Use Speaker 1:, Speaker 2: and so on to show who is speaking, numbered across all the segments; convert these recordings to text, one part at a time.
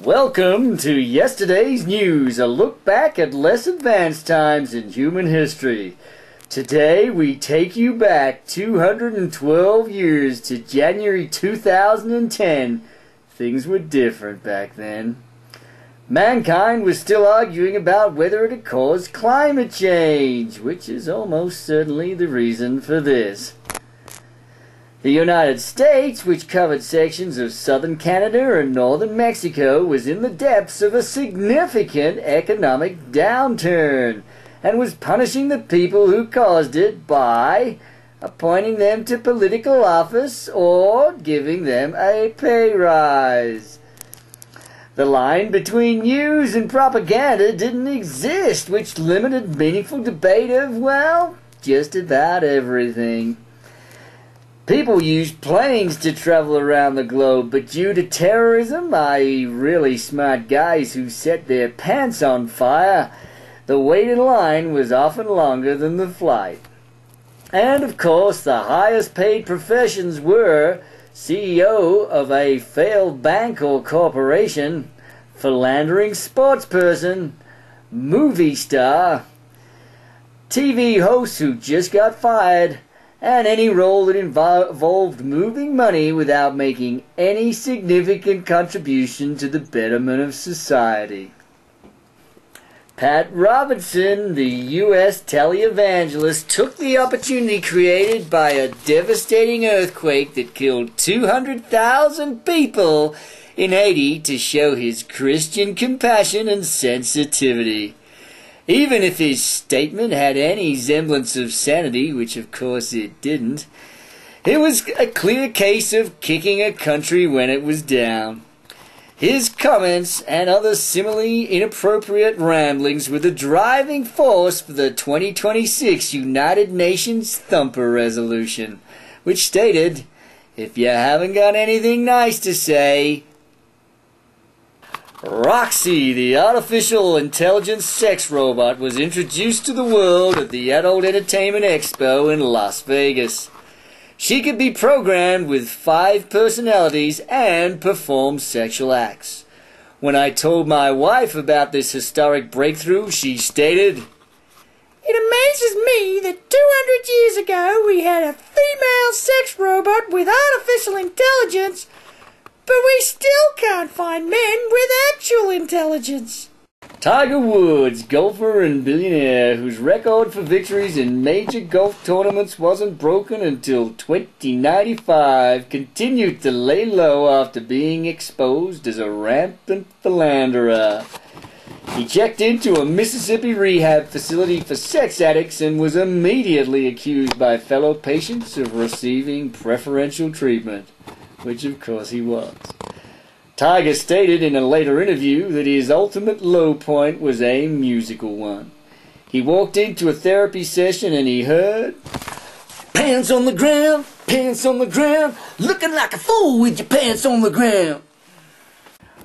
Speaker 1: Welcome to yesterday's news, a look back at less advanced times in human history. Today we take you back 212 years to January 2010. Things were different back then. Mankind was still arguing about whether it had caused climate change, which is almost certainly the reason for this. The United States, which covered sections of southern Canada and northern Mexico, was in the depths of a significant economic downturn and was punishing the people who caused it by appointing them to political office or giving them a pay rise. The line between news and propaganda didn't exist, which limited meaningful debate of, well, just about everything. People used planes to travel around the globe, but due to terrorism, i.e. really smart guys who set their pants on fire, the wait in line was often longer than the flight. And of course, the highest paid professions were CEO of a failed bank or corporation, philandering sportsperson, movie star, TV host who just got fired, and any role that involved moving money without making any significant contribution to the betterment of society. Pat Robertson, the U.S. televangelist, took the opportunity created by a devastating earthquake that killed 200,000 people in Haiti to show his Christian compassion and sensitivity. Even if his statement had any semblance of sanity, which of course it didn't, it was a clear case of kicking a country when it was down. His comments and other similarly inappropriate ramblings were the driving force for the 2026 United Nations Thumper Resolution, which stated, "If you haven't got anything nice to say, Roxy, the artificial intelligence sex robot, was introduced to the world at the Adult Entertainment Expo in Las Vegas. She could be programmed with 5 personalities and perform sexual acts. When I told my wife about this historic breakthrough, she stated, "It amazes me that 200 years ago we had a female sex robot with artificial intelligence, but we still can't find men with actual intelligence." Tiger Woods, golfer and billionaire, whose record for victories in major golf tournaments wasn't broken until 2095, continued to lay low after being exposed as a rampant philanderer. He checked into a Mississippi rehab facility for sex addicts and was immediately accused by fellow patients of receiving preferential treatment, which of course he was. Tiger stated in a later interview that his ultimate low point was a musical one. He walked into a therapy session and he heard, pants on the ground, looking like a fool with your pants on the ground."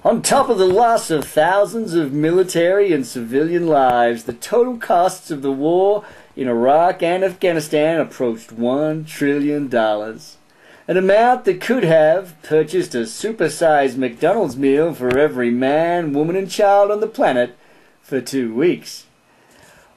Speaker 1: On top of the loss of thousands of military and civilian lives, the total costs of the war in Iraq and Afghanistan approached $1 trillion. An amount that could have purchased a supersized McDonald's meal for every man, woman and child on the planet for 2 weeks.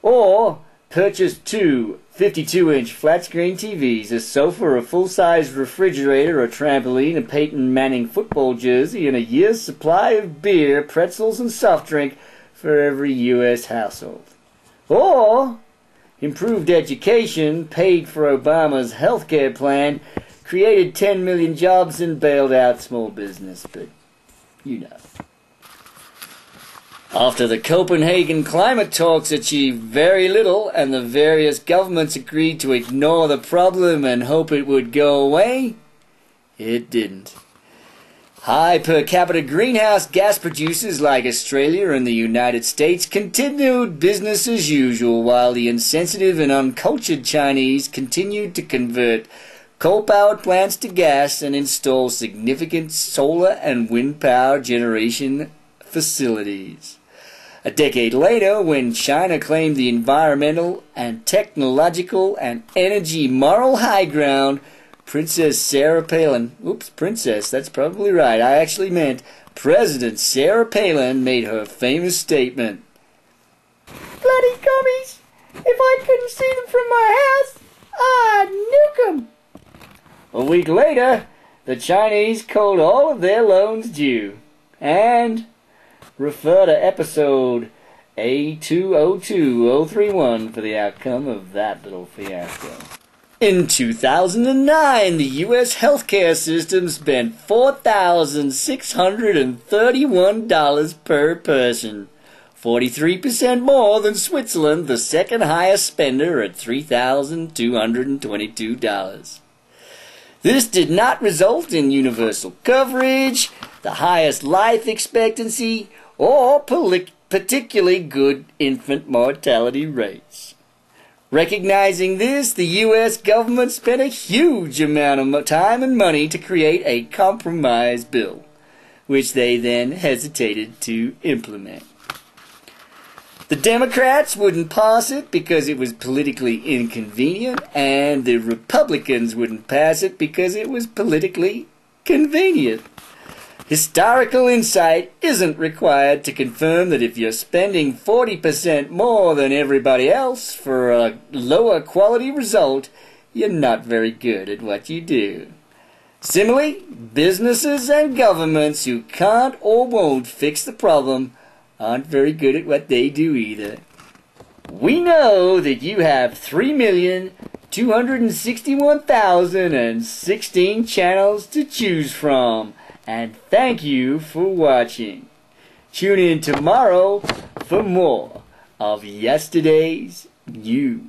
Speaker 1: Or purchased 2 52-inch flat-screen TVs, a sofa, a full-size refrigerator, a trampoline, a Peyton Manning football jersey, and a year's supply of beer, pretzels and soft drink for every U.S. household. Or improved education, paid for Obama's health care plan, created 10 million jobs and bailed out small business, but you know. After the Copenhagen climate talks achieved very little and the various governments agreed to ignore the problem and hope it would go away, it didn't. High per capita greenhouse gas producers like Australia and the United States continued business as usual, while the insensitive and uncultured Chinese continued to convert coal-powered plants to gas and install significant solar and wind power generation facilities. A decade later, when China claimed the environmental and technological and energy moral high ground, Princess Sarah Palin, oops, princess, that's probably right, I actually meant President Sarah Palin made her famous statement, "Bloody gummies! If I couldn't see them from my house, I'd nuke 'em." A week later, the Chinese called all of their loans due. And refer to episode A202031 for the outcome of that little fiasco. In 2009, the U.S. healthcare system spent $4,631 per person, 43% more than Switzerland, the second highest spender at $3,222. This did not result in universal coverage, the highest life expectancy, or particularly good infant mortality rates. Recognizing this, the U.S. government spent a huge amount of time and money to create a compromise bill, which they then hesitated to implement. The Democrats wouldn't pass it because it was politically inconvenient, and the Republicans wouldn't pass it because it was politically convenient. Historical insight isn't required to confirm that if you're spending 40% more than everybody else for a lower quality result, you're not very good at what you do. Similarly, businesses and governments who can't or won't fix the problem aren't very good at what they do either. We know that you have 3,261,016 channels to choose from, and thank you for watching. Tune in tomorrow for more of yesterday's news.